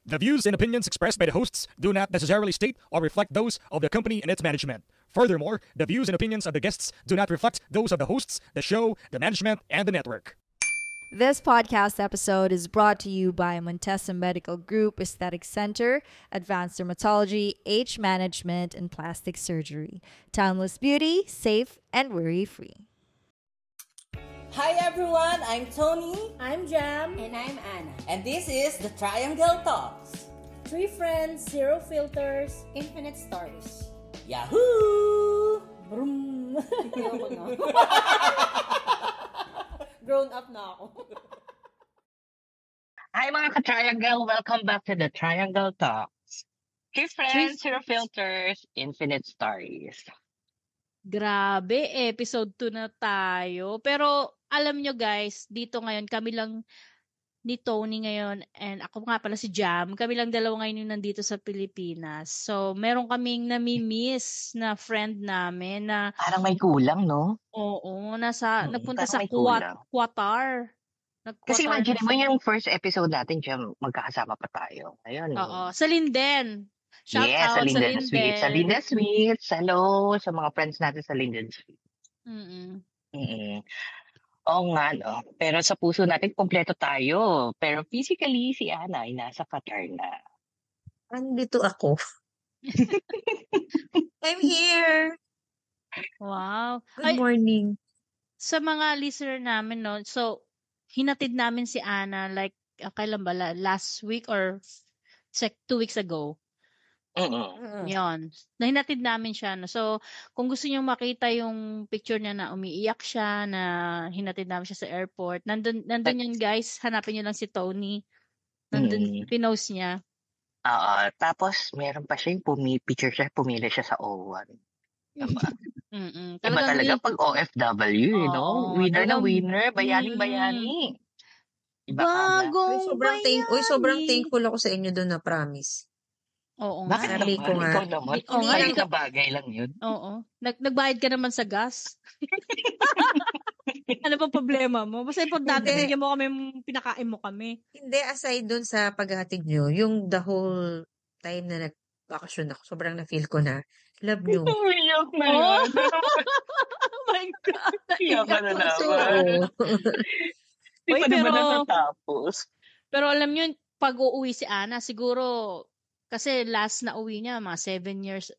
The views and opinions expressed by the hosts do not necessarily state or reflect those of the company and its management. Furthermore, the views and opinions of the guests do not reflect those of the hosts, the show, the management, and the network. This podcast episode is brought to you by Montesa Medical Group Aesthetic Center, Advanced Dermatology, Age Management, and Plastic Surgery. Timeless beauty, safe, and worry-free. Hi everyone, I'm Tony. I'm Jam. And I'm Anna. And this is the Triangle Talks. 3 friends, 0 filters, Infinite stories. Yahoo! Broom. Ayoko na. Grown up na ako. Hi mga ka-Triangle! Welcome back to the Triangle Talks. Hey friends, Zero Filters, Infinite Stories. Grabe, episode 2 na tayo. Pero alam nyo guys, dito ngayon kami lang ni Tony ngayon and ako nga pala si Jam. Kami lang dalawa ngayon yung nandito sa Pilipinas. So, meron kaming nami-miss na friend namin na Parang may kulang, no? oo, nagpunta parang sa may kulang. Qatar. Kasi imagine mo yung first episode natin, Jam, magkakasama pa tayo. Ayun. Oo, sa Linden. Shout Yes, out sa Linden Suites. Sa Linden Suites. Hello sa mga friends natin sa Linden Suites. Mm-mm. Oo nga, no? Pero sa puso natin, kompleto tayo. Pero physically, si Ana ay nasa Qatar na. Andito ako. I'm here. Wow. Good morning. Sa mga listener namin, no, so, hinatid namin si Ana, like, kailan ba, last week or 2 weeks ago. Yon. Hinatid namin siya. No? So, kung gusto niyo makita yung picture niya na umiiyak siya, na hinatid namin siya sa airport, nandun yan guys. Hanapin niyo lang si Tony. Nandun, pinost niya. Tapos, meron pa siya yung picture siya, pumili siya sa O1. Diba? Iba talaga pag OFW, you know? Winner na winner, bayaning-bayani. Iba Bagong bayani. Sobrang thankful ako sa inyo doon na promise. Oo nga. Bakit naman? Ikaw naman. Kahit na bagay lang yun. Oo. Nagbayad ka naman sa gas. Ano pa problema mo? Basta importante, bigyan mo kami, pinakain mo kami. Hindi, aside doon sa paghahatid nyo, yung the whole time na nag-vacation ako, sobrang na-feel ko na, love nyo. Umiyak na Oh yun. my God. Iyak ka na naman. Di pa naman natatapos. Pero alam nyo, pag uuwi si Ana, siguro, kasi last na uwi niya, mga 7 years,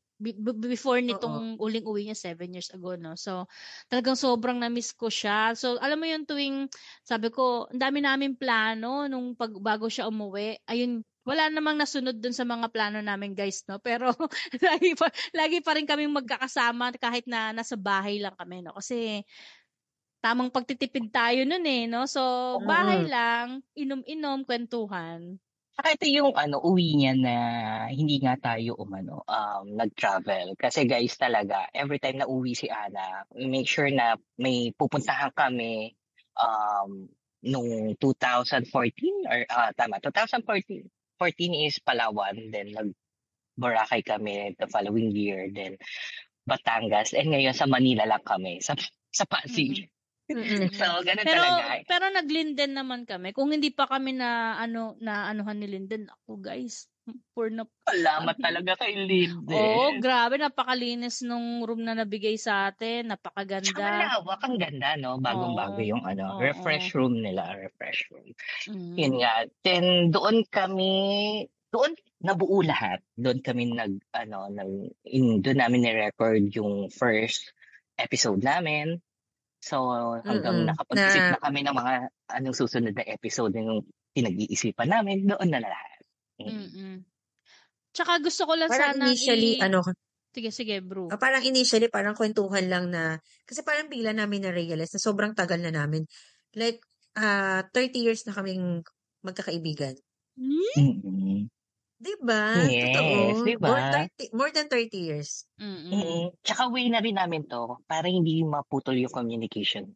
before nitong uling uwi niya, 7 years ago, no? So, talagang sobrang na-miss ko siya. So, alam mo yung tuwing, sabi ko, ang dami namin plano nung bago siya umuwi. Ayun, wala namang nasunod dun sa mga plano namin, guys, no? Pero, lagi pa rin kaming magkakasama kahit na nasa bahay lang kami, no? Kasi, tamang pagtitipid tayo nun no? So, bahay lang, inom-inom, kwentuhan. Saka ito yung uwi niya na hindi nga tayo nag-travel. Kasi guys talaga, every time na uwi si Ana, make sure na may pupuntahan kami nung 2014 or 2014 is Palawan, then nag-Boracay kami the following year, then Batangas, and ngayon sa Manila lang kami, sa Pasig. So, ganun talaga. Pero nag-Linden naman kami. Kung hindi pa kami anuhan ni Linden, ako guys, salamat talaga kay Linden. Oo, grabe, napakalinis nung room na nabigay sa atin, napakaganda. Tsaka malawak, ang ganda, no? Bagong-bago yung refresh room nila, refresh room. Yun nga. Then, doon nabuo lahat. Doon kami doon namin ni-record yung first episode namin. So, hanggang nakapag-isip na kami ng mga anong susunod na episode yung pinag-iisipan namin, doon na lahat. Tsaka gusto ko lang parang sana initially, Sige, bro. Parang initially, parang kwentuhan lang na, kasi parang bigla namin na-realize na sobrang tagal na namin. Like, 30 years na kaming magkakaibigan. Diba? Yes, totoo. diba? More than 30 years. Tsaka way na rin namin to para hindi maputol yung communication.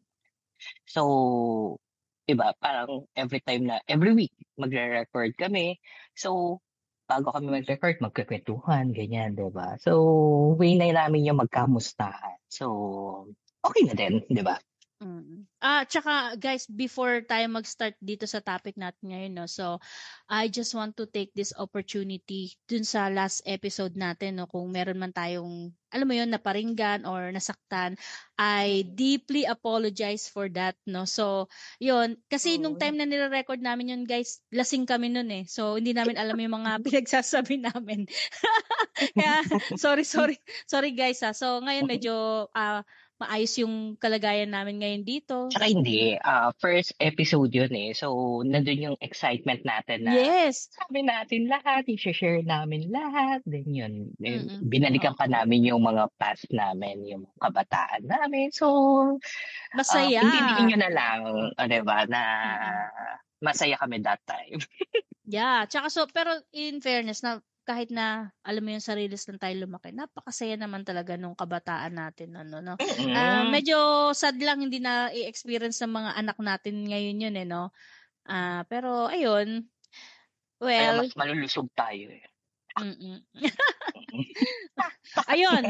So, diba, parang every week, magre-record kami. So, bago kami mag-record, magkakwentuhan, ganyan, diba? So, way na namin yung magkamustahan. So, okay na din, diba? Tsaka guys, before tayo mag-start dito sa topic natin ngayon, no. So, I just want to take this opportunity dun sa last episode natin, no, kung meron man tayong alam mo yun, naparinggan or nasaktan, I deeply apologize for that, no. So, yun, kasi nung time na nire-record namin yun, guys, lasing kami nun eh. So, hindi namin alam yung mga pinagsasabi namin. Kaya, sorry guys ha. So, ngayon medyo maayos yung kalagayan namin ngayon dito. Tsaka hindi, first episode yun eh. So, nandun yung excitement natin na Yes. sabi natin lahat, i-share namin lahat. Then yun, binalikan Oo. pa namin yung mga past namin, yung kabataan namin. So, Masaya. intindihin nyo na lang, diba, na masaya kami that time. Yeah, tsaka pero in fairness na kahit na alam mo yung sarilis lang tayo lumaki, napakasaya naman talaga nung kabataan natin, ano, no. Medyo sad lang hindi na i-experience ng mga anak natin ngayon yun eh, no. Pero ayun, Kaya well, mas malulusog tayo eh. ayun.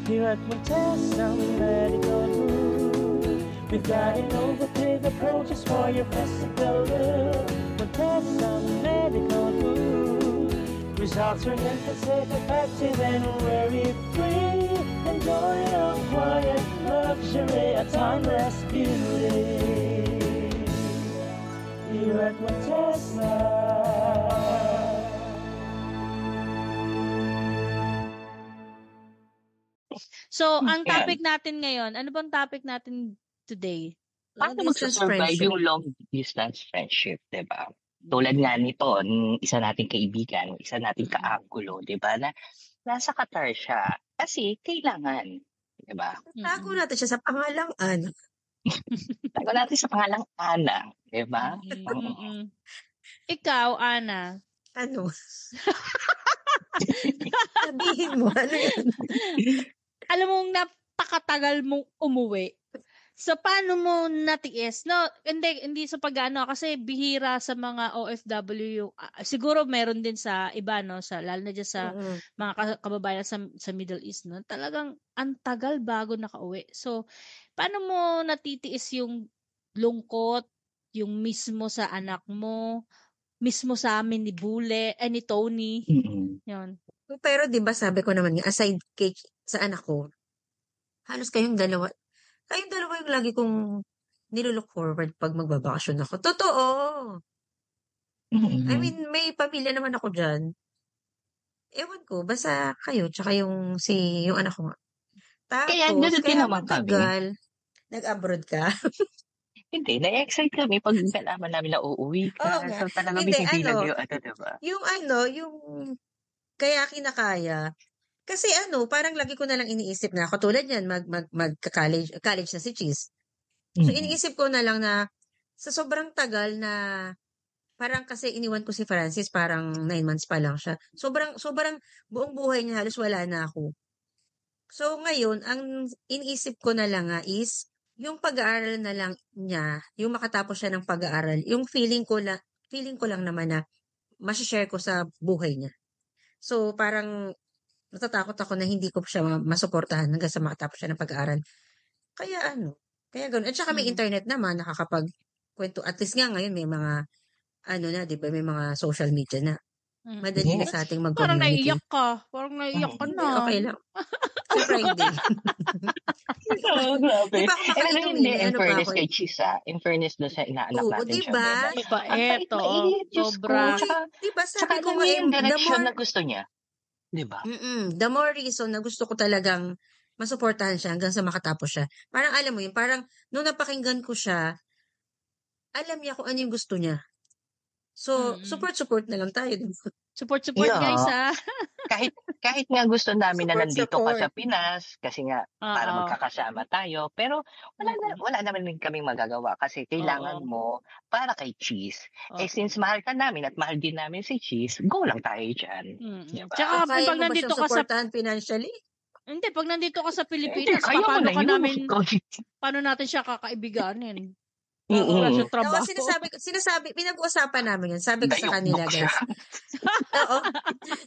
Here at Montesa Medical Group, we've got an innovative approaches for your physical look. Montesa Medical Group, results are emphatic, effective, and worry-free. Enjoy a quiet luxury, a timeless beauty. Here at Montesa. So, ang topic natin ngayon, ano bang topic natin today? Paano magsasurvive yung long distance friendship, diba? Tulad nga nito, isa nating kaibigan, isa nating kaanggulo, diba? Na nasa Qatar siya. Kasi kailangan, diba? Tago natin siya sa pangalang Ana. Tago natin sa pangalang Ana, diba? Ikaw, Ana. Ano? Sabihin mo, ano yun? Alam mong napakatagal mong umuwi. So, paano mo natiis? No, hindi sa pag-ano, kasi bihira sa mga OFW, siguro meron din sa iba, no, lalo na dyan sa mga kababayan sa Middle East, no, talagang ang tagal bago nakauwi. So, paano mo natitiis yung lungkot, yung mismo sa anak mo, mismo sa amin ni Bule, ni Tony, yun. Pero 'di ba sabi ko naman nga, aside sa anak ko, halos kayong dalawa yung lagi kong nilook forward pag magbabakasyon ako. Totoo. I mean, may pamilya naman ako dyan. Ewan ko, basta kayo, tsaka yung anak ko nga. Tapos, Kaya ganun din naman kami. Nag-abroad ka? Hindi, na-excite kami pag nalaman namin na uuwi ka. Oo nga. So, talagang Hindi, binibilang yung diba? Yung kaya kinakaya. Kasi parang lagi ko na lang iniisip na, katulad yan, college na si Cheese. So, iniisip ko na lang na, sa sobrang tagal na, parang kasi iniwan ko si Francis, parang 9 months pa lang siya. Sobrang buong buhay niya, halos wala na ako. So, ngayon, ang iniisip ko na lang nga is, yung pag-aaral na lang niya, yung makatapos siya ng pag-aaral, yung feeling ko lang naman na, masishare ko sa buhay niya. So, parang natatakot ako na hindi ko siya masuportahan hanggang sa makatapos siya ng pag-aaral. Kaya gano'n. At saka may internet naman, nakakapag-kwento. At least nga ngayon may mga, na, di ba, may mga social media na. Madali na sa ating Parang mag-communicate. naiiyak ka. Na. Okay lang. Friday. Grabe. Di ba ako makainuwi? In fairness kay Chisa, in fairness doon sa inaanak natin diba? siya. Bait, sobra. Diba, sabi ko nga yung direction the na gusto niya. Diba? The more reason na gusto ko talagang masuportahan siya hanggang sa makatapos siya. Parang alam mo yun, parang nung napakinggan ko siya, alam niya kung ano yung gusto niya. So, support na lang tayo. Support guys, ha? kahit nga gusto namin na nandito ka sa Pinas, kasi nga para magkakasama tayo, pero wala naman din kaming magagawa kasi kailangan mo para kay Cheese. Since mahal ka namin at mahal din namin si Cheese, go lang tayo dyan. Diba? Tsaka pag nandito ka sa financially? Hindi, pag nandito ka sa Pilipinas, paano natin siya kakaibiganin? Oo, sinasabi, pinag-uusapan namin yun. Sabi ko sa kanila, guys. Oo.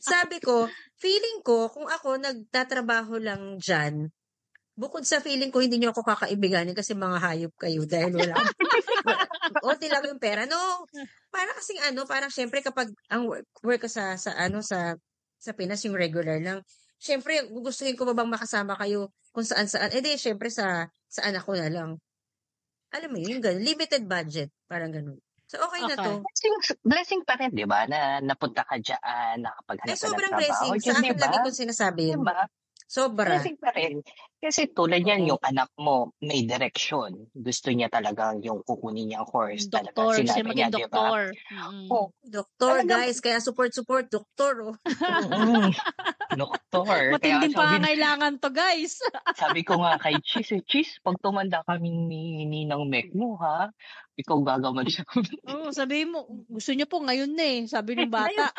Sabi ko, feeling ko, kung ako nagtatrabaho lang dyan, Bukod sa feeling ko, hindi niyo ako kakaibiganin kasi mga hayop kayo dahil wala konti lang yung pera. No, para kasing parang syempre kapag ang work ko sa Pinas yung regular lang. Syempre, gugustuhin ko ba bang makasama kayo kung saan-saan? Eh di, syempre sa anak ko na lang. Alam mo yun, ganun. Limited budget. Parang ganun. So, okay na to. Blessing pa rin, di ba? Na napunta ka dyan, nakapaghanap ka ng Sobrang trabaho. blessing. Dyan, Sa akin, di ba? lagi kong sinasabi yun. Diba? Sobra. Blessing pa rin. Kasi tulad yan, yung anak mo may direksyon. Gusto niya talagang yung kukunin niyang course. Doktor, Talaga siya sinabi maging niya, di ba? doktor. Oh, Doktor, Talagang- guys. Kaya support, doktor. Oh. Doktor. Matinding Kaya pangangailangan to, guys. sabi ko nga kay Cheese, pag tumanda kaming ni Ninang Mek mo, ha? Ikaw gagawan siya. Oo, sabi mo, gusto niyo po ngayon na eh, sabi ng bata.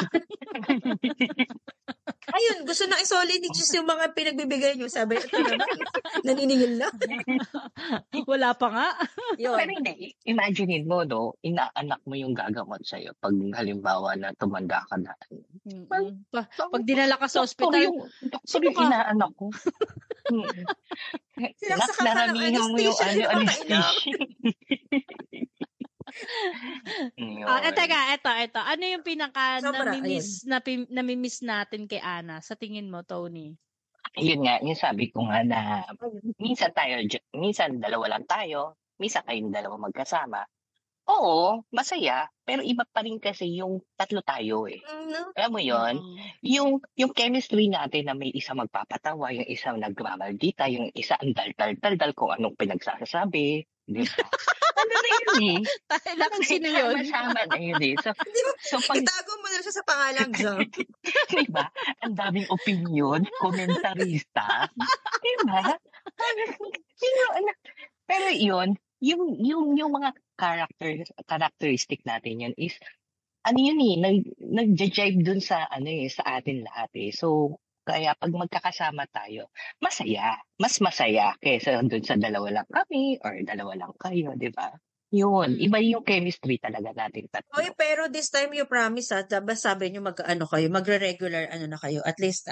Ayun, gusto na isoli ni Diyos yung mga pinagbibigay niyo. Sabi, ito naman, naniningil lang. Wala pa nga. Yun. Pero hindi, imagine mo, no? Inaanak mo yung gagamot sa'yo pag halimbawa na tumanda ka na. Pag dinala ka sa ospital, Doktor yung inaanak ko. Sinaksakan ka ng Naramihan mo yung anesthesia, anesthesia. Eto. Ano yung pinaka Sobra, namimiss natin kay Ana? Sa tingin mo, Tony? Yun nga, yung sabi ko nga na minsan dalawa lang tayo, minsan kayong dalawa magkasama. Oo, masaya, pero iba pa rin kasi yung tatlo tayo eh. No? Alam mo yon, yung chemistry natin na may isa magpapatawa, yung isa nagmamaldita, yung isa ang dal kung anong pinagsasabi. Di ba? Ano na yun eh? Parang sino yun? Sama na yun eh. So pag, Itago mo na siya sa pangalang Jam. di ba? Ang daming opinion, komentarista. Di ba? Pero yun, yung mga characteristic natin yun is, yun eh, nag-jive dun sa, sa atin lahat eh. So, kaya pag magkakasama tayo, masaya. Mas masaya kaysa dun sa dalawa lang kami or dalawa lang kayo, di ba? Yun, iba yung chemistry talaga natin tatlo. Oy, pero this time you promise diba sabi niyo magre-regular na kayo, at least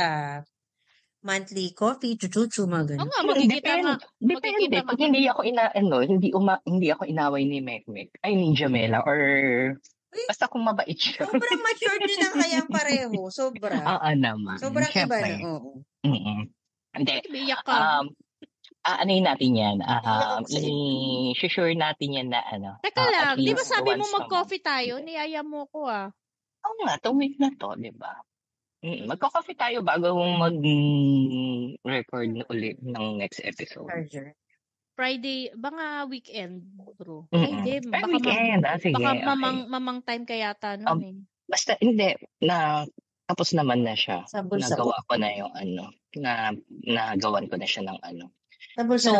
monthly coffee, chuchuchu, mga ganun. Oo nga, magkikita nga. Depende. Pag hindi ako inaway ni Mekmek, ay ni Jamela, or basta kung mabait siya. Sobrang mature nyo na kayang pareho. Sobra. Oo naman. Sobrang iba Siyempre. na. Oo. Hindi. Biyak ka. Anuhin natin yan. I-sure natin yan na Teka lang, at di ba least sabi mo once mag-coffee tayo? Niyaya mo ko Oo nga, 2 weeks na to, di ba? Magko-coffee tayo bago mag-record ulit ng next episode. Charger. Friday, baka weekend, bro. Ay, weekend. Sige. Baka Okay. mamang time ka yata nun eh. Basta hindi, tapos naman na siya. Sa bulsa. Nagawa ko na yung nagawan ko na siya ng Tapos So,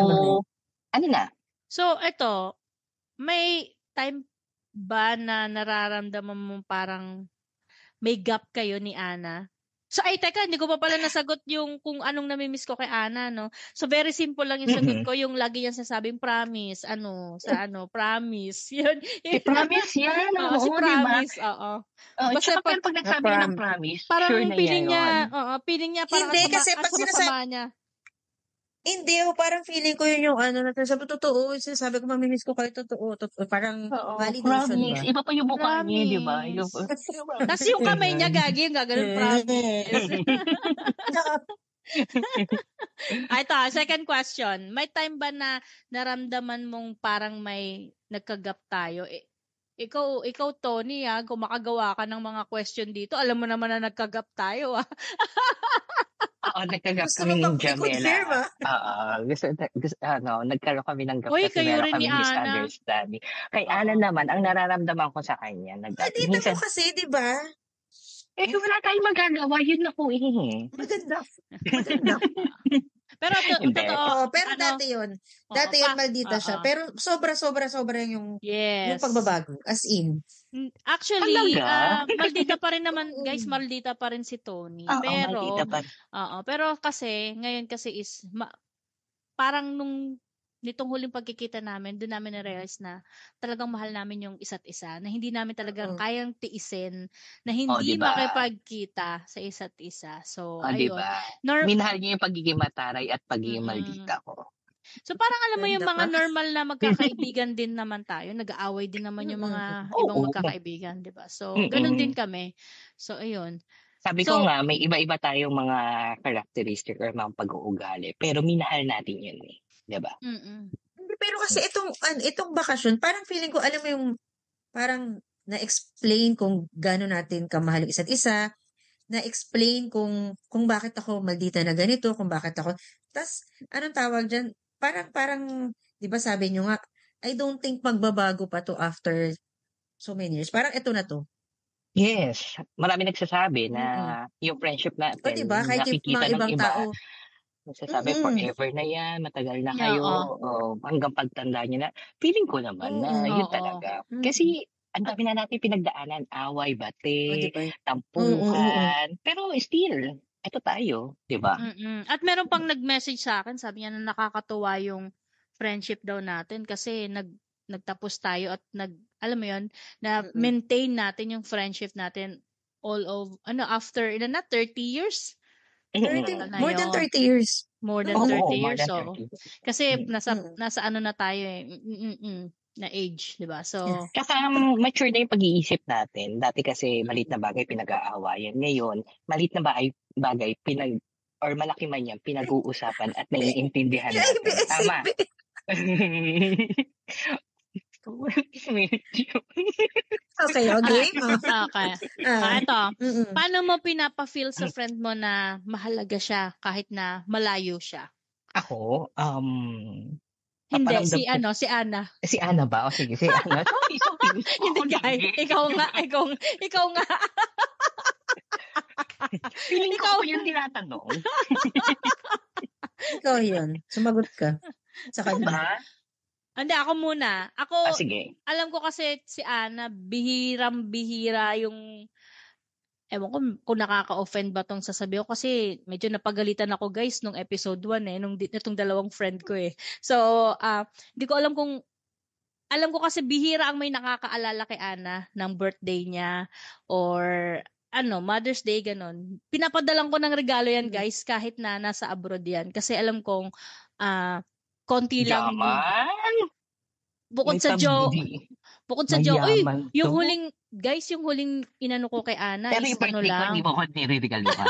So, eto, may time ba na nararamdaman mo parang may gap kayo ni Ana? So, teka, hindi ko pa pala nasagot yung kung anong namimiss ko kay Ana, no? So, very simple lang yung sagot ko, yung lagi yan sasabing promise, promise. Yun. si Promise yan. Oo, si Oo, Promise, oo. Basta Basta pag nagsabi ng promise, Parang sure na feeling yan. niya, feeling niya parang Hindi, kasi pag sama niya. Hindi, parang feeling ko yun yung sabi totoo, sinasabi ko mamimiss ko kayo totoo, parang validation Promise. ba? Iba pa yung mukha niya, di ba? Tapos yung kamay niya, gagi, yung gaganon, promise. Ito, second question. May time ba na naramdaman mong parang may nagkagap tayo? Ikaw Tony, kung makagawa ka ng mga question dito, alam mo naman na nagkagap tayo, Oo, nagkagap Gusto kami mo ng pa i-confirm, Jamela. nagkaroon kami ng gap Uy, kasi kayo meron rin ni kami Ana. misunderstanding. Kay Ana naman, ang nararamdaman ko sa kanya, Dito mo kasi, di ba? wala tayong magagawa, yun na po Maganda. Pero Hindi. totoo. Pero dati yun. Dati yun maldita siya. Pero sobra yung Yes. pagbabago. As in. Actually, Talaga? maldita pa rin naman, guys, maldita pa rin si Tony. Oo, Pero, maldita pa. pero kasi, ngayon kasi is, parang nung nitong huling pagkikita namin, doon namin na-realize na talagang mahal namin yung isa't isa, na hindi namin talagang Oo. kayang tiisin, na Oh, hindi di ba? makipagkita sa isa't isa. So, Oh, di ayun. ba? Nor- Minahal niyo yung pagiging mataray at pagiging Mm-mm. maldita ko. So parang alam mo yung Ganda mga pa. normal na magkakaibigan din naman tayo, nag-aaway din naman yung mga ibang Oo. magkakaibigan, 'di ba? So ganun din Mm-mm. kami. So ayun. Sabi ko So nga, may iba-iba tayong mga characteristic or mga pag-uugali. Pero minahal natin yun eh. Di ba? mm. Hindi, pero kasi itong bakasyon, parang feeling ko, alam mo yung, parang na-explain kung gaano natin kamahal yung isa't isa, na-explain kung bakit ako maldita na ganito, kung bakit ako, tas, anong tawag dyan, parang, di ba sabi nyo nga, I don't think magbabago pa to after so many years. Parang ito na to. Yes. Marami nagsasabi na Mm-mm. yung friendship O, natin, di ba? Kahit yung nakikita mga ng ibang iba, tao. nagsasabi Mm-mm. forever na yan, matagal na kayo, Oo. hanggang pagtanda nyo na. Feeling ko naman na Oo. yun Oo. talaga. Mm-mm. Kasi ang dami na natin pinagdaanan, away, O, di bate, ba? Oo. tampuhan. Pero still, eto tayo, di ba? At meron pang nag-message sa akin, sabi niya na nakakatuwa yung friendship daw natin kasi nagtapos tayo at alam mo yun, na Mm-mm. maintain natin yung friendship natin all of after 30 years. 30, Na more than yun. 30 years. More than Oo, 30 more years. than So, 30. kasi Mm. nasa ano na tayo eh. Na age, 'di ba? So, Tsaka mature na yung pag-iisip natin. Dati kasi maliit na bagay pinag-aawayan. Ngayon, maliit na bagay or malaki man yan, pinag-uusapan at naiintindihan Yung natin. Tama. ABS-CBN. Okay, okay. okay. Ito. Mm-mm. Paano mo pinapa-feel sa friend mo na mahalaga siya kahit na malayo siya? Ako, Hindi, paparamdam ko- si Ana. Si Ana ba? O sige, si Ana. Sorry. Hindi, guy. Ikaw nga. Feeling ko Ikaw. ako yung tinatanong. Ikaw yun. Sumagot ka sa kanya. Ba? Hindi, ako muna. Ako, Sige. alam ko kasi si Ana, bihirang-bihira yung, ewan ko kung nakaka-offend ba tong sasabihin ko kasi medyo napagalitan ako guys nung episode 1 itong dalawang friend ko eh. So, hindi ko alam ko kasi bihira ang may nakakaalala kay Ana ng birthday niya or Mother's Day, ganon. Pinapadalan ko ng regalo yan guys kahit na nasa abroad yan. Kasi alam kong konti lang. Yaman. Bukod May sa Joe, uy, Mayaman yung to. huling inano ko kay Ana Pero is yung birthday ko, lang. hindi mo ko nire-regaluhan.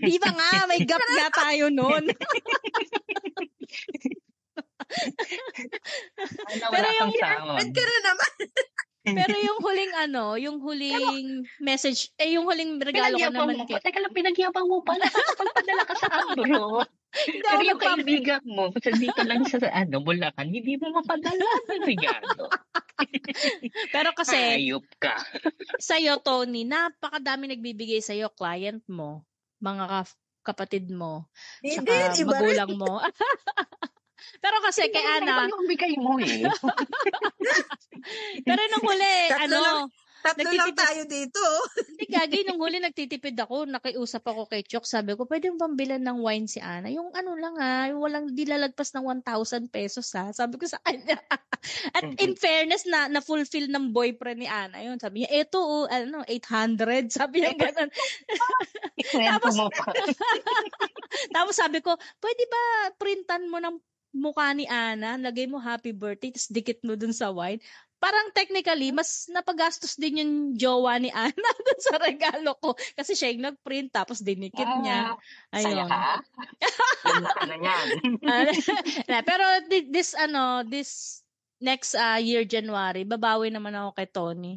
Di ba nga, may gap nga tayo nun. Pero yung Ba't ka na naman? Pero yung huling message, yung huling regalo ko naman kay. Teka lang, pinagyabang mo pala. Pagpadala ka sa abroad. Hindi Pero ako yung kaibigan mo, sa dito lang sa Bulacan, hindi mo mapadala ng regalo. Pero kasi, Hayop ka. sa'yo, Tony, napakadami nagbibigay sa'yo, client mo, mga kapatid mo, Hindi, saka iba rin. magulang mo. Pero kasi kay Ana, Ano yung bigay mo eh? pero nung huli, Tatlo lang tayo dito. Hindi gagi, nung huli nagtitipid ako, nakiusap ako kay Chok, sabi ko, pwede mo bang bilan ng wine si Ana? Yung lang yung walang dilalagpas ng 1,000 pesos sabi ko sa kanya. At in fairness, na fulfill ng boyfriend ni Ana yun. Sabi niya, eto, 800. Sabi niya ganun. Tapos sabi ko, pwede ba printan mo ng mukha ni Ana, lagay mo happy birthday, tapos dikit mo dun sa wine? Parang technically, mas napagastos din yung jowa ni Ana dun sa regalo ko. Kasi siya yung nag-print, tapos dinikit niya. Saya Ayun. ka? Ganda ka na yan. Pero this next year, January, babawi naman ako kay Tony.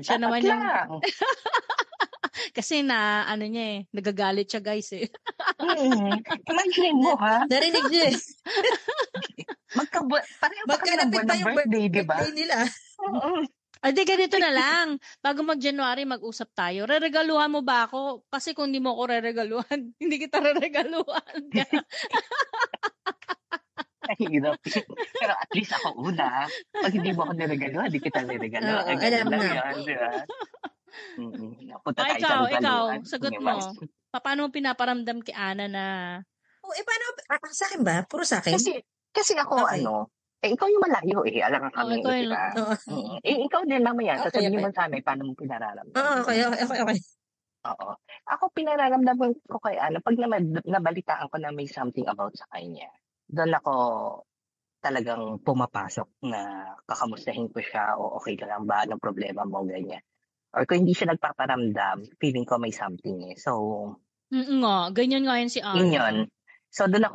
Siya naman yung... Kasi niya nagagalit siya guys eh. Imagine mo ha? Narinig niyo eh. Pareho pa kami ng buwan ng birthday, di ba? Birthday nila. Oo. Adi, ganito na lang. Bago mag-January, mag-usap tayo. Reregaluhan mo ba ako? Kasi kung hindi mo ako reregaluhan, hindi kita reregaluhan. Hirap. Pero at least ako una. Pag hindi mo ako niregaluhan, hindi kita niregaluhan. Oo, alam na. Yan, di ba? Punta tayo sa ikaw, regaluhan. sagot mo. Paano mo pinaparamdam kay Ana na Paano? Sa akin ba? Puro sa akin? Kasi ako, Okay. ikaw yung malayo Alam nga kami, ikaw di yun. ba? Oo. Ikaw din mamaya, Okay, sasabihin okay. mo sa amin paano mo pinararamdaman. Oo, okay. Oo. Ako pinararamdaman ko kay pag nabalitaan ko na may something about sa kanya, doon ako talagang pumapasok na kakamustahin ko siya o okay ka lang ba, anong problema mo, ganyan. Or kung hindi siya nagpaparamdam, feeling ko may something eh. So, Nga, ganyan nga yun si yun Ana. yun. So, doon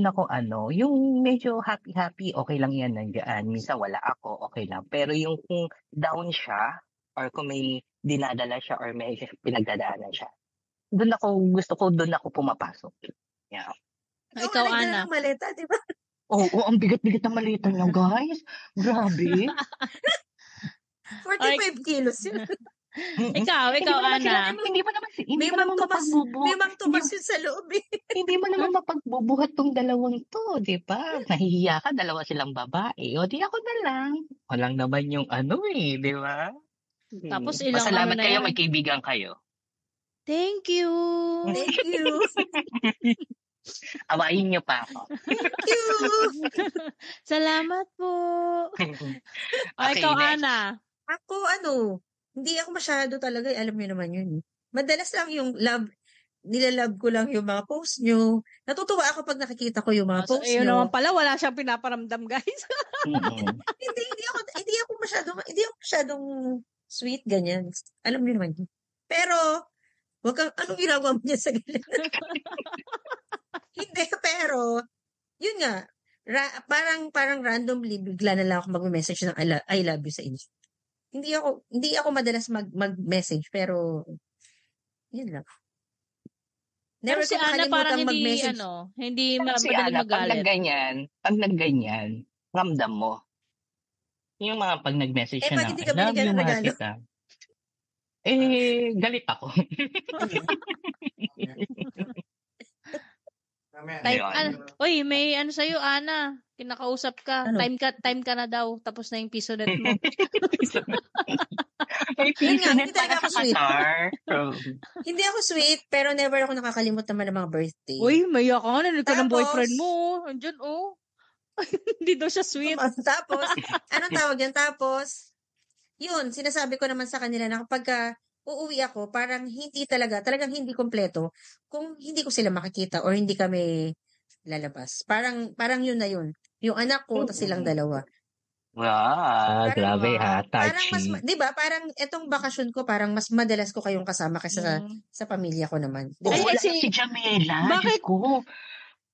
ako yung medyo happy-happy, okay lang yan nandiyan. Minsan wala ako, okay lang. Pero yung kung down siya, or kung may dinadala siya, or may pinagdadaanan siya, doon ako pumapasok. Yeah. Ikaw, Ana. Ng maleta, di ba? Oo, ang bigat-bigat ng malita niya, guys. Grabe. 45 kilos yun. Ikaw, Ana. Hindi mo May naman tumas yun sa loob eh. Hindi mo naman mapagbubuhat tong dalawang to, di ba? Nahihiya ka, dalawa silang babae. O di ako na lang. Walang naman yung di ba? Tapos ilang Masalamat na kayo, yan. may kaibigan kayo. Thank you. Thank you. Awayin niyo pa ako. Thank you. Salamat po. Okay, Ikaw, next. Ana. Ako, hindi ako masyado talaga, alam niyo naman yun. Madalas lang yung nilalove ko lang yung mga post nyo. Natutuwa ako pag nakikita ko yung mga So, post ayun nyo. naman pala, wala siyang pinaparamdam, guys. Hindi ako masyadong sweet, ganyan. Alam niyo naman yun. Pero, anong ginagawa mo niya sa galit? Hindi, pero, yun nga, parang randomly, bigla na lang ako mag-message ng I love you sa inyo. Hindi ako madalas mag-message, pero, yun lang. Pero Never si ko Ana makalimutan parang hindi, mag-message. hindi Si madaling Ana, pag magalit. nagganyan, ramdam mo. Yung mga pag nag-message siya pag na, hindi ka love binigyan you, ng mahal regalo. kita. Galit ako. Uy, may sa'yo, Ana. Kinakausap ka. Ano? Time ka na daw. Tapos na yung piso net mo. May Yun piso nga, net hindi talaga para ako sa sweet. Qatar. Hindi ako sweet, pero never ako nakakalimot naman ng mga birthday. Uy, maya ka nga. Nanood ka ng Tapos- boyfriend mo. Andyan, Hindi daw siya sweet. Tapos, anong tawag yan? Tapos, yun, sinasabi ko naman sa kanila na kapag uuwi ako, parang talagang hindi kompleto kung hindi ko sila makikita or hindi kami lalabas. Parang yun na yun. Yung anak ko, tas silang dalawa. Wow, Parang- grabe ha, Parang touchy. di ba? Parang etong bakasyon ko, parang mas madalas ko kayong kasama kaysa sa pamilya ko naman. Di ba? Oo, Ay, wala si Jamela. Bakit? Diyos ko.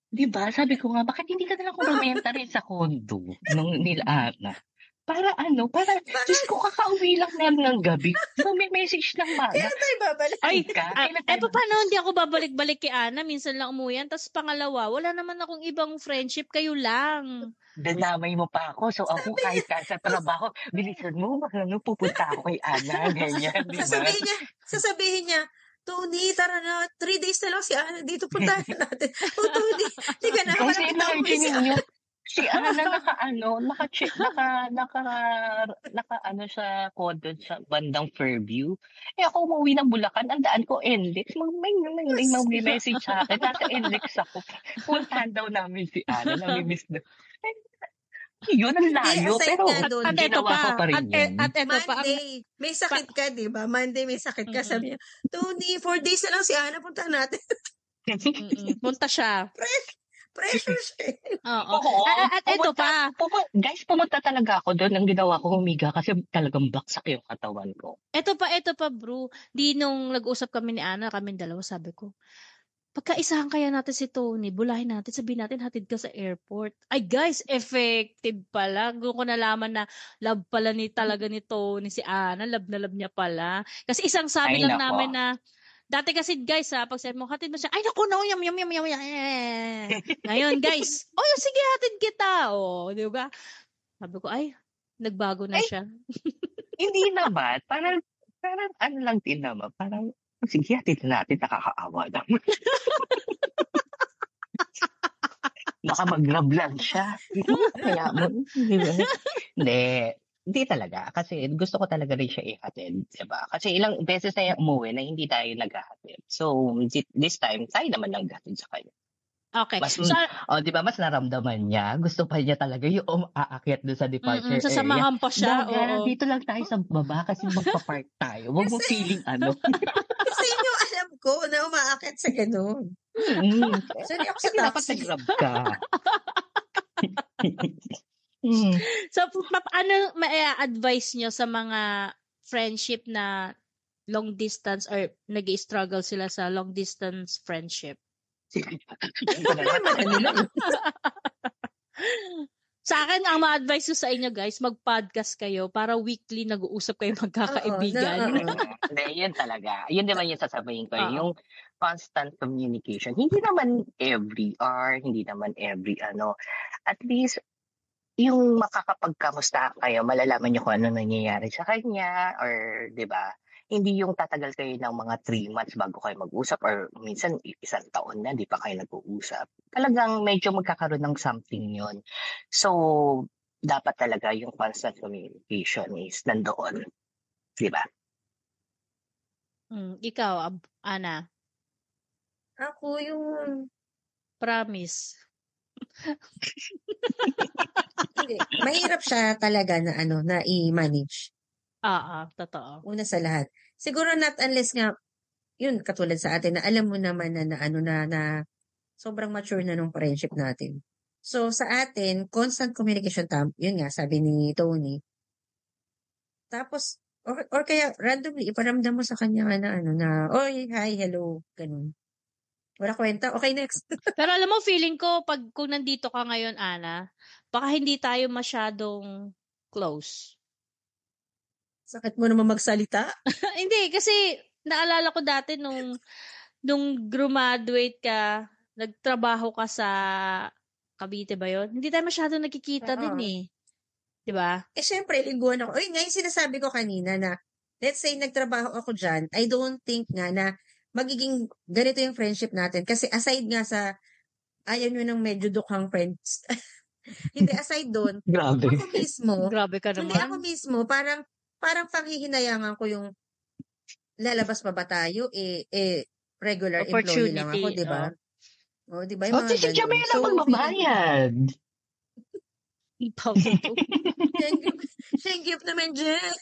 Di ba? Sabi ko nga, bakit hindi ka na lang kumenta rin sa condo nung nila-ana? Para Diyos ko, kakauwi lang ng gabi. Di ba may message ng Kaya mana? tayo babalik. Ay, Kailan tayo- paano hindi ako babalik-balik kay Ana? Minsan lang umuwi yan. Tapos pangalawa, wala naman akong ibang friendship. Kayo lang. Dinamay mo pa ako. So ako kahit sa trabaho, bilisan mo, pupunta ako kay Ana. Ganyan, di ba? Sasabihin niya, Tony, tara na, 3 days na lang si Ana dito, puntahan natin. Tony, di ka na, Kasi malapit na umuwi si imagine Ana. niyo, si Ana naka-check, sa condo sa bandang Fairview. Ako umuwi ng Bulacan, ang daan ko NLEX. May message sa akin, nasa NLEX ako. Puntahan daw namin si Ana, namimiss na. Yun, ang layo, aside pero nga doon. ginawa ko pa rin yun. At eto pa. Monday, may sakit ka, di ba? Monday, may sakit ka. Sabi niya, Tony, 4 days na lang si Ana, puntahan natin. Punta siya. Pressure siya. Oo. Oo. At eto pa. Guys, pumunta talaga ako doon. Ang ginawa ko, humiga kasi talagang baksak yung katawan ko. Eto pa, bro. Di nung nag-usap kami ni Ana, kami dalawa, sabi ko, pagkaisahan kaya natin si Tony, bulahin natin, sabihin natin hatid ka sa airport. Ay guys, effective pala. Doon ko nalaman na love pala talaga ni Tony si Ana. Love na love niya pala. Kasi isang sabi Ay, lang nako. namin na, dati kasi guys pag sabi mo, hatid mo siya, ay naku, no, yum. Ngayon guys, sige, hatid kita. O, di ba? Sabi ko, ay, nagbago na siya. Hindi naman. Parang ano lang din naman. Parang, sige, hatid na natin, nakakaawa naman. Baka mag-love lang siya. Kaya mo, di ba? Hindi talaga. Kasi gusto ko talaga rin siya ihatid. Diba? Kasi ilang beses na yung umuwi na hindi tayo naghahatid. So, this time, tayo naman naghahatid sa kanya. Okay. Mas, So, di ba, mas naramdaman niya. Gusto pa niya talaga yung aakyat doon sa departure area. sasamahan pa siya. Daga, Oo. dito lang tayo sa baba kasi magpa-park tayo. Huwag mo feeling ano. Kasi yun yung alam ko na umaakit sa ganun. So, hindi ako sa Kasi dapat taxi. nag-grab ka. So, ano ma-advise nyo sa mga friendship na long distance or nag-struggle sila sa long distance friendship? Sa akin, ang ma-advise ko sa inyo guys, mag-podcast kayo para weekly nag-uusap kayo magkakaibigan. Hindi, yun talaga. Yun naman yung sasabihin ko. Oo. Yung constant communication. Hindi naman every hour, hindi naman every At least, yung makakapagkamusta kayo, malalaman nyo kung ano nangyayari sa kanya or, di ba? Hindi yung tatagal kayo ng mga 3 months bago kayo mag-usap or minsan 1 taon na, di pa kayo nag-uusap. Talagang medyo magkakaroon ng something yun. So, dapat talaga yung constant communication is nandoon. Di ba? Ikaw, Ana, Ako yung... promise. Hindi. Mahirap siya talaga na na i-manage. Totoo. Una sa lahat. Siguro not unless nga, yun, katulad sa atin, na alam mo naman na sobrang mature na nung friendship natin. So, sa atin, constant communication, yun nga, sabi ni Tony. Tapos, or kaya, randomly, iparamdam mo sa kanya na, oy, hi, hello, ganun. Wala kwenta, okay, next. Pero alam mo, feeling ko, kung nandito ka ngayon, Ana, baka hindi tayo masyadong close. Sakit mo naman magsalita. Hindi, kasi naalala ko dati nung graduate ka, nagtrabaho ka sa Cavite ba yun? Hindi tayo masyadong nakikita din eh. Diba? Syempre, lingguan ako. Ngayon sinasabi ko kanina na, let's say, nagtrabaho ako dyan, I don't think nga na magiging ganito yung friendship natin. Kasi aside nga sa, ayaw nyo ng medyo dukhang friends. Hindi, aside doon, Grabe. ako mismo, Grabe ka hindi naman. ako mismo, parang panghihinayangan ko yung lalabas pa ba tayo, regular employee lang ako, di ba? Di ba? Yung mga Si ganun. Jamela magbabayad. Ipaw. Shengyup naman dyan.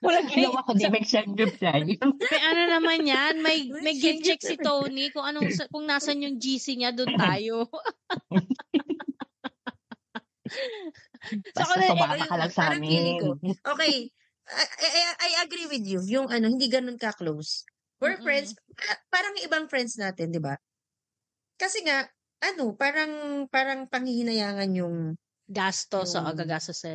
Walang ginawa ko, di mag-send-up tayo. May ano naman yan, may gift check si Tony kung nasan yung GC niya, doon tayo. Basta tumama ka lang sa amin. Okay, I agree with you. Yung hindi ganun ka-close. We're friends, parang ibang friends natin, di ba? Kasi nga, parang panghihinayangan yung gastos o gagastos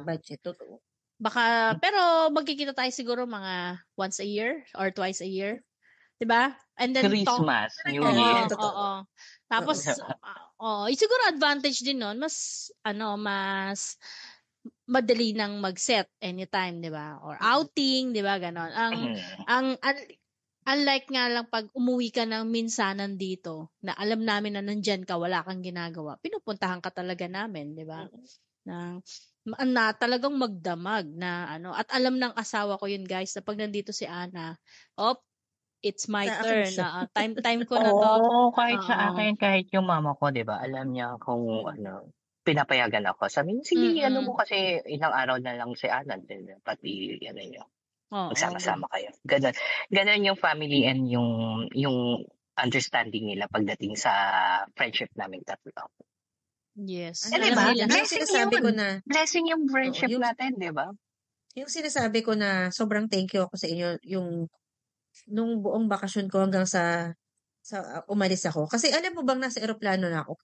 budget, totoo. Baka, pero magkikita tayo siguro mga once a year or twice a year. Diba? And then Christmas, New Year. Oo. Tapos, siguro advantage din nun, mas madali nang mag-set anytime, diba? Or outing, diba? Ganon. Unlike nga lang pag umuwi ka ng minsanan dito, na alam namin na nandyan ka, wala kang ginagawa, pinupuntahan ka talaga namin, diba? Na talagang magdamag na at alam ng asawa ko yun guys na pag nandito si Ana, it's my turn na time ko na to. Kahit sa akin, kahit yung mama ko, 'di ba? Alam niya kung pinapayagan ako. Sabi niya, sige, mo kasi ilang araw na lang si Ana, pati niyo. Magsama-sama kayo. Ganun yung family and yung understanding nila pagdating sa friendship namin tatlo. Yes. Diba? Blessing yung friendship natin, di ba? Yung sinasabi ko na sobrang thank you ako sa inyo, yung nung buong bakasyon ko hanggang sa umalis ako. Kasi alam mo bang nasa eroplano na ako?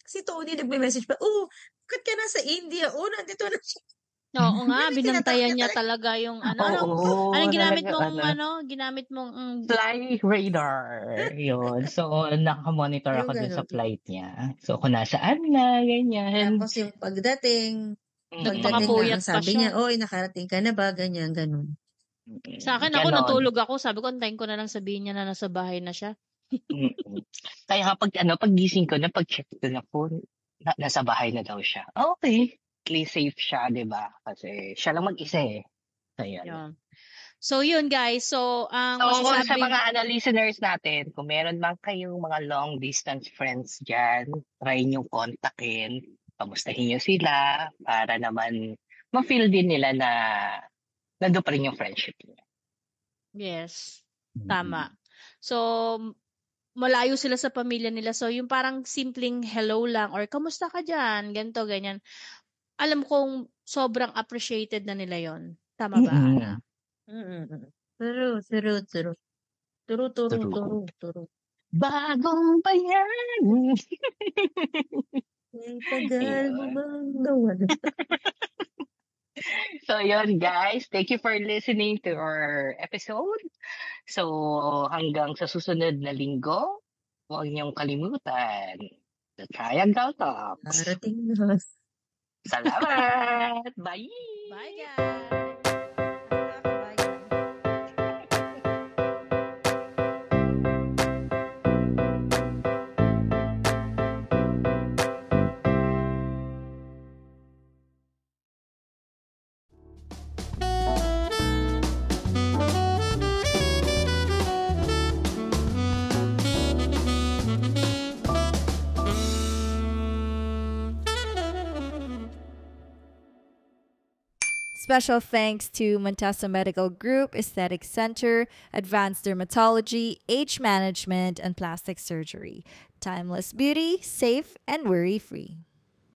Si Tony nagme-message pa, bakit ka nasa India? Nandito na siya. Oo nga, binantayan niya talaga yung anong ginamit mong ginamit mong flight radar. Yun. So, nakamonitor ako dun sa flight niya. So, kung nasaan na, ganyan. Tapos yung pagdating nagpakapuyat na, sabi niya, nakarating ka na ba? Ganyan, ganun. Sa akin, ako natulog ako. Sabi ko, antayin ko na lang sabihin niya na nasa bahay na siya. Kaya kapag paggising ko na, pag-check ko na phone, nasa bahay na daw siya. Okay. Safe siya, di ba? Kasi siya lang mag-isa eh. So, yun. So, yun guys. So, ang So, sa masasabi... mga listeners natin, kung meron man kayong mga long distance friends dyan, try nyo kontakin, kamustahin nyo sila para naman ma-feel din nila na nandun pa rin yung friendship niya. Yes, tama. So, malayo sila sa pamilya nila. So, yung parang simpleng hello lang or kamusta ka dyan? Ganito, ganyan. Alam kong sobrang appreciated na nila yon. Tama ba, Ana? True. Bagong bayan! Tagal mo bang gawa? So, yun guys. Thank you for listening to our episode. So, hanggang sa susunod na linggo, huwag niyong kalimutan. The Triangle Talks. Darating na. Salamat! Bye! Bye, guys! Special thanks to Montesa Medical Group, Aesthetic Center, Advanced Dermatology, Age Management, and Plastic Surgery. Timeless beauty, safe and worry-free.